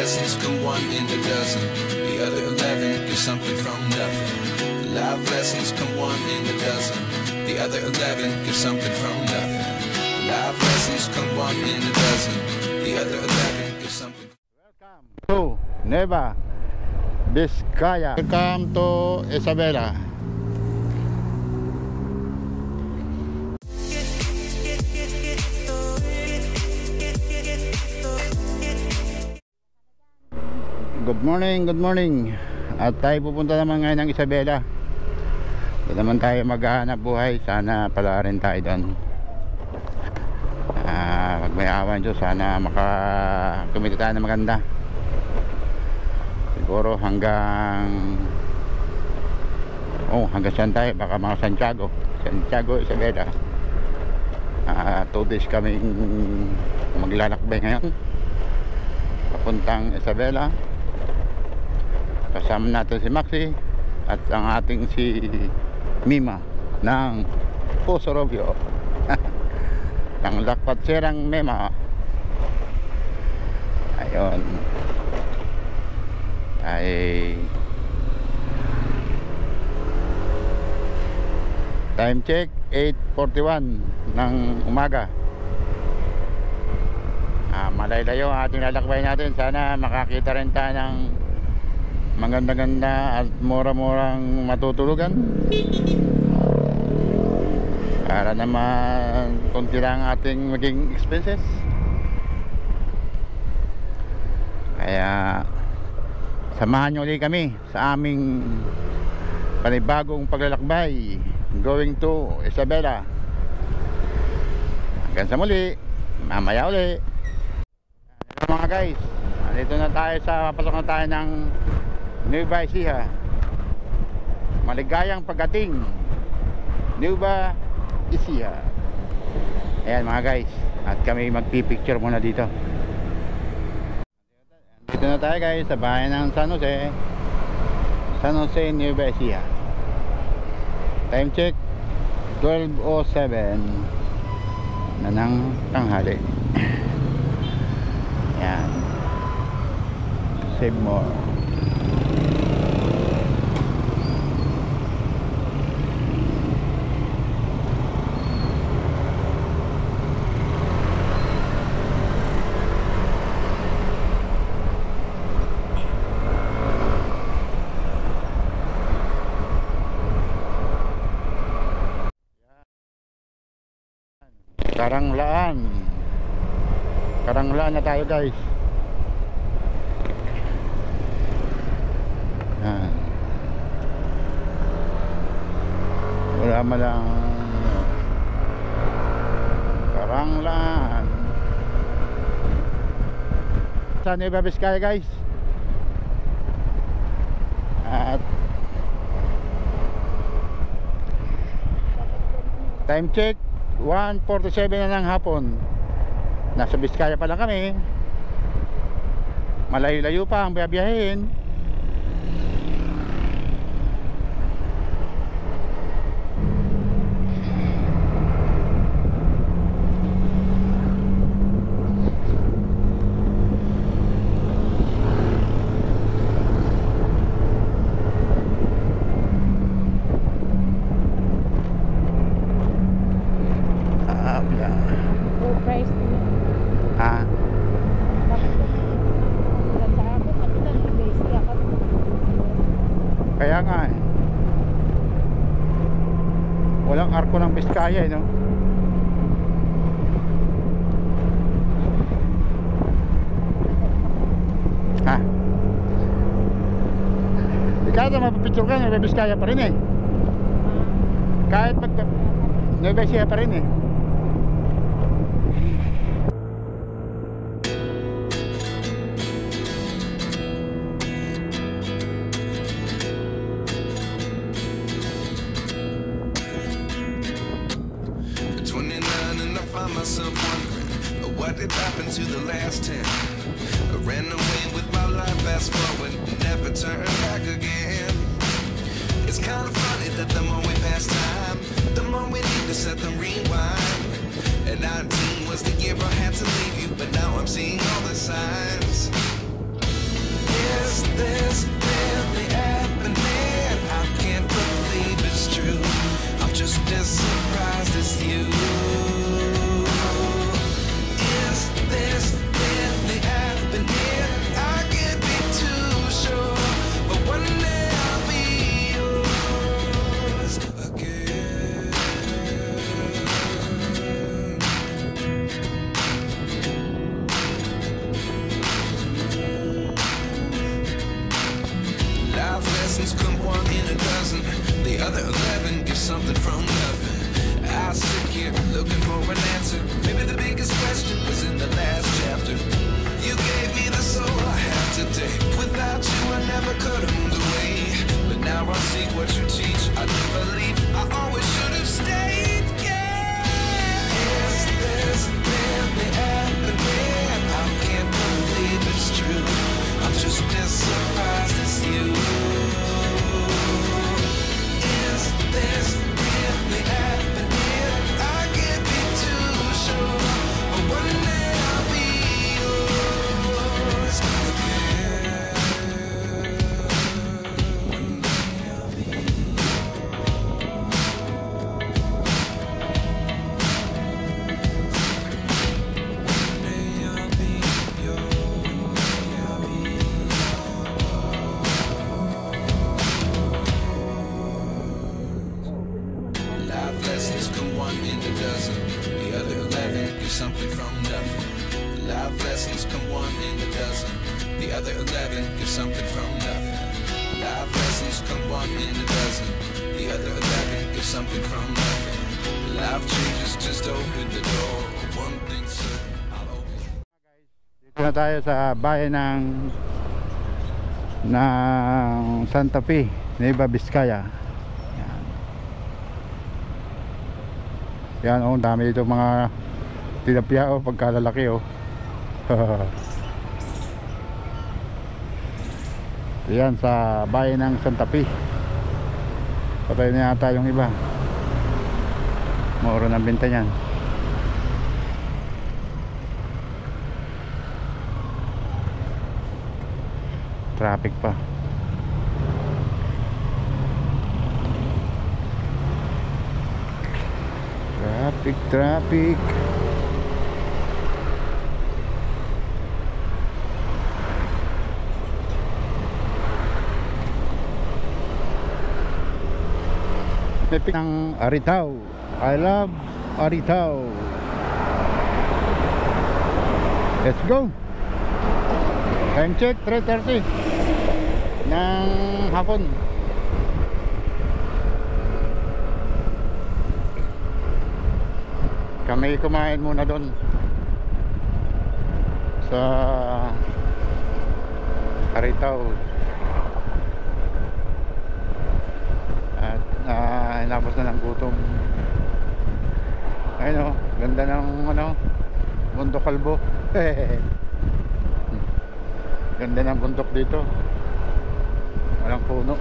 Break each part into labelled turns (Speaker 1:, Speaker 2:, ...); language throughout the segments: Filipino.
Speaker 1: lessons come one in a dozen. The other 11 get something from nothing. Life lessons come one in a dozen. The other 11 get something from nothing. Life lessons come one in a dozen. The other 11 get something.
Speaker 2: Welcome to Nueva Vizcaya. Welcome to Isabela. Good morning, good morning. At tayo pupunta naman ngayon ng Isabela. Doon naman tayo maghahanap buhay. Sana pala rin tayo doon. Pag may awan Diyos, sana makakumita tayo na maganda. Siguro hanggang saan tayo? Baka mga Santiago, Isabela. 2 days kaming maglalakbay ngayon papuntang Isabela. Kasama natin si Maxi at ang ating si Mima ng Puso Robio. Ang lakpatserang Mema. Ayun. Ay time check 8:41 ng umaga. Malaylayo ang ating lalakbay natin. Sana makakita rin tayo ng maganda-ganda at mura-murang matutulugan para naman konti lang ating maging expenses. Kaya samahan nyo ulit kami sa aming panibagong paglalakbay going to Isabela. Hanggang sa muli, mamaya ulit. Mga guys, nandito na tayo papasok na tayo ng Nueva Ecija. Maligayang pagdating Nueva Ecija. Ayan mga guys, at kami magpipicture muna dito. Dito na tayo guys sa bahay ng San Jose, Nueva Ecija. Time check 12:07 na ng tanghali. Ayan, save more. Karanglaan na tayo guys. Yan. Wala malang Karanglaan sa Nueva Vizcaya guys. At time check 1:47 na ng hapon. Nasa Vizcaya pa lang kami. Malayo-layo pa ang biyabiyahin. Kaya nga walang arko ng Vizcaya no? Di kahit na mapapicture ka, Nueva Vizcaya pa rin eh. Kahit Nueva Ecija pa rin eh.
Speaker 1: Myself wondering what did happen to the last 10. I ran away with my life, fast forward, never turn back again. It's kind of funny that the more we pass time, the more we need to set the rewind. And 19 was the year I had to leave you, but now I'm seeing all the signs. other 11 give something from nothing. I sit here looking for an answer. Maybe the biggest question was in the last chapter. You gave me the soul I have today. Without you I never could have moved away. But now I see what you teach. I do believe I always should have stayed. Yeah. Is this really happening? I can't believe it's true. I'm just as surprised as you. Is this really happening? I can't be too sure. But one day I'll be yours again. One day I'll be life lessons come one in a dozen. The other 11 give something from nothing. Life lessons come one in a dozen. The other 11 give something from nothing. Life lessons come one in a dozen. The other 11 give something from nothing. Life changes just open the door. One thing certain, I'll open.
Speaker 2: Dito na tayo sa bayan ng Santa Fe, Nueva Vizcaya. Yan oh, dami dito mga tilapia oh, pagkalalaki oh. Yan sa bayan ng Santa Fe. Patay na yata yung iba. Mura ng benta niyan. Traffic pa. Traffic. Epic ng Aritao. I love Aritao. Let's go. Time check 3:30 ng hapon. Kami kumain muna doon sa Aritao at inabot na ng gutom. Ayun o, ganda ng bundok kalbo. Ganda ng bundok dito, walang puno.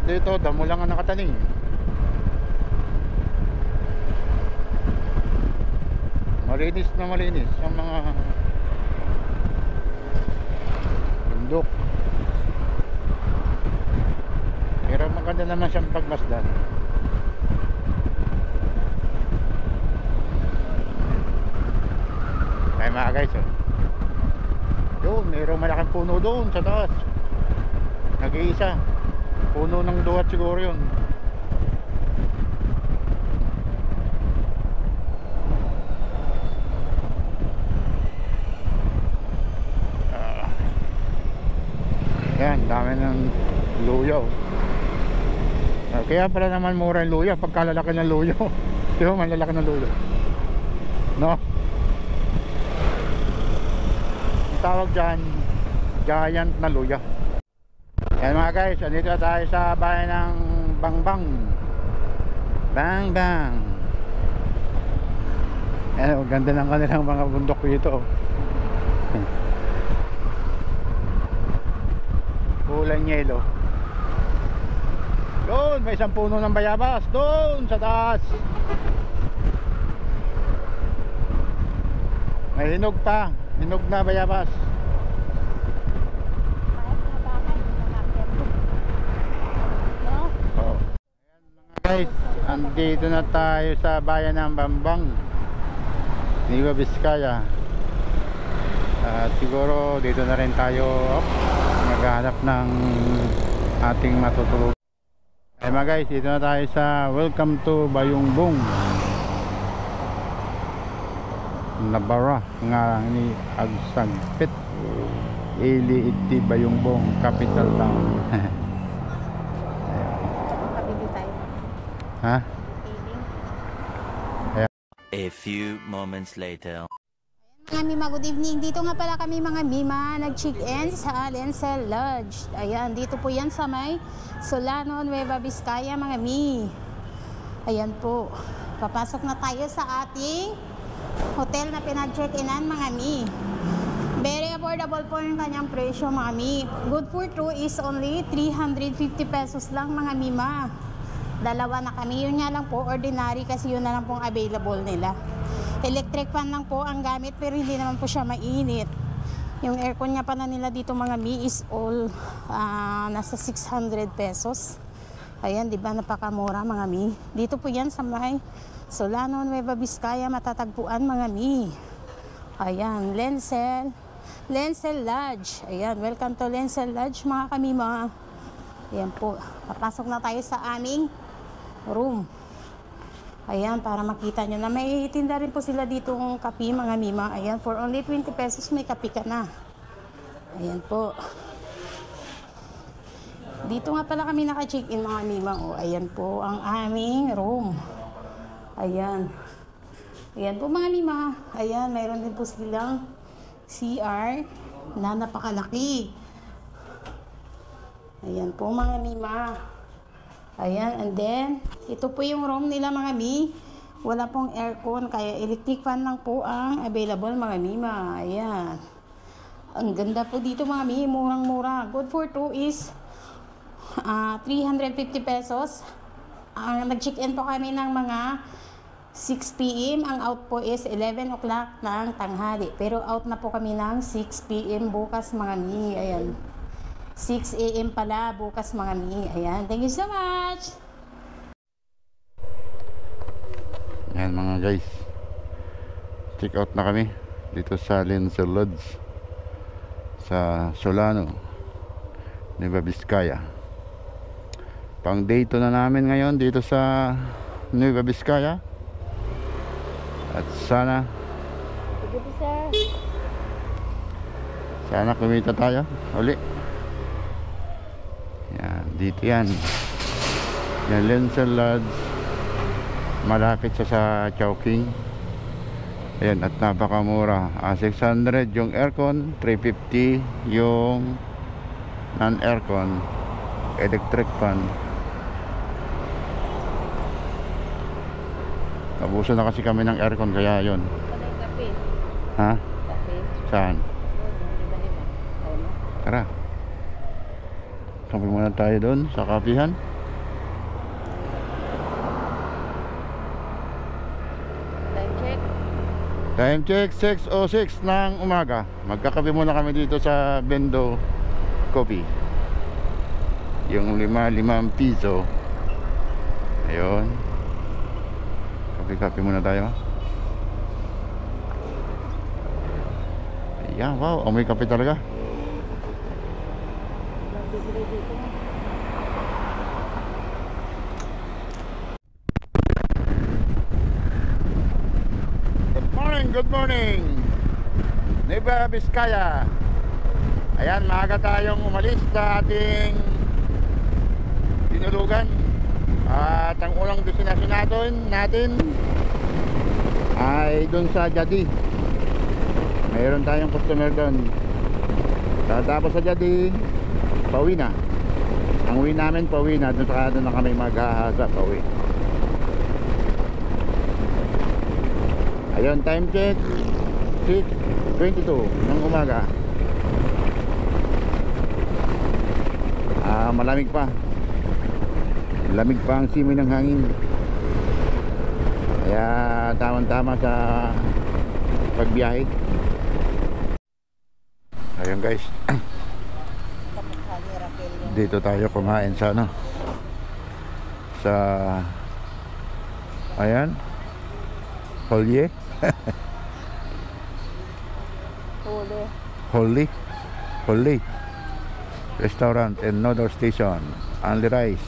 Speaker 2: Dito, damo lang ang nakataning. Malinis na malinis ang mga bundok. Pero maganda naman siyang pagmasdan. Ay mga guys oh. Doon, mayroong malaking puno doon sa taas. Nag-iisa. Puno ng duhat siguro yun. Yan, dami ng luya. Kaya pala naman mura yung luya pagkalalaki ng luya. Di ba, malalaki ng luya, no? Ang tawag dyan, giant na luya. Yan mga guys, andito tayo sa bayan ng Bangbang. Bangbang. Yan, ganda ng kanilang mga bundok dito. Kulay yelo. Doon, may isang puno ng bayabas. Doon, sa taas. May hinog pa. Hinog na bayabas. Guys, andito na tayo sa bayan ng Bambang, Nueva Vizcaya. Siguro dito na rin tayo maghanap ng ating matutulog. Ay mga guys, dito na tayo sa Welcome to Bayungbong. nabara nga ni agsagpit ili iti Bayongbong capital town.
Speaker 3: Kapili tayo.
Speaker 2: Ha?
Speaker 4: A few moments later.
Speaker 3: Mga Mima, good evening. Dito nga pala kami mga Mima, nag-check-in sa Lencel Lodge. Ayan, dito po yan sa may Solano, Nueva Vizcaya mga Mi. Ayan po. Papasok na tayo sa ating hotel na pinag-check-inan mga Mi. Very affordable po yung kanyang presyo mga Mi. Good for two is only 350 pesos lang mga Mima. Dalawa na kami. Yun nga lang po, ordinary kasi yun na lang pong available nila. Electric fan lang po ang gamit pero hindi naman po siya mainit. Yung aircon niya pala nila dito mga Mi is all nasa 600 pesos. Ayan, di ba napakamura mga Mi. Dito po yan sa may Solano, Nueva Vizcaya matatagpuan mga Mi. Ayan, Lencel Lodge. Ayan, welcome to Lencel Lodge mga kamima. Ayan po, papasok na tayo sa aming room. Ayan, para makita nyo na may tinda rin po sila dito ng kape mga Mima. Ayan, for only 20 pesos may kape ka na. Ayan po. Dito nga pala kami naka-check-in mga Mima. O, ayan po ang aming room. Ayan. Ayan po mga Mima. Ayan, mayroon din po silang CR na napakalaki. Ayan po mga Mima. Ayan, and then, ito po yung room nila mga Mi. Wala pong aircon, kaya electric fan lang po ang available mga Mima. Ayan. Ang ganda po dito mga Mi, murang-mura. Good for two is 350 pesos. Nag-check-in po kami ng mga 6 p.m. Ang out po is 11 o'clock ng tanghali. Pero out na po kami ng 6 p.m. bukas mga Mi. Ayan. 6 a.m. pala bukas mga Mi. Ayan. Thank you so much.
Speaker 2: Ayan mga guys, check out na kami dito sa Lencel Lodge sa Solano, Nueva Vizcaya. Pang day 2 na namin ngayon dito sa Nueva Vizcaya. At sana kumita tayo uli. Yan, dito yan. Yan, Lencel Lodge. Malapit sa Chowking. Ayan, at napakamura. 600 yung aircon, 350 yung non-aircon, electric fan. Abuso na kasi kami ng aircon kaya yun.
Speaker 3: Kape.
Speaker 2: Ha?
Speaker 3: Kape.
Speaker 2: Saan? Tara. Kape muna tayo doon sa kapihan. Time check 6:06 ng umaga. Magkakape muna kami dito sa Bendo Coffee. Yung 5 piso. Ayun. Kape muna tayo. Ayan, wow, amoy kape talaga. Good morning, Nueva Vizcaya. Ayan, maaga tayong umalis sa ating tinulugan. At ang unang destination natin ay dun sa Jadi. Mayroon tayong customer dun. Tapos sa Jadi, pauwi na. Ang uwi namin, pauwi na. Dun na kami maghahasa, pauwi. Ayun, time check 6:22 ng umaga. Malamig pa. Lamig pa ang simoy ng hangin. Kaya tamang-tama sa pagbiyahe. Ayun guys. Dito tayo kumain sa ano? Sa ayan. Holye. Holy Restaurant and Noodle Station. Only rice.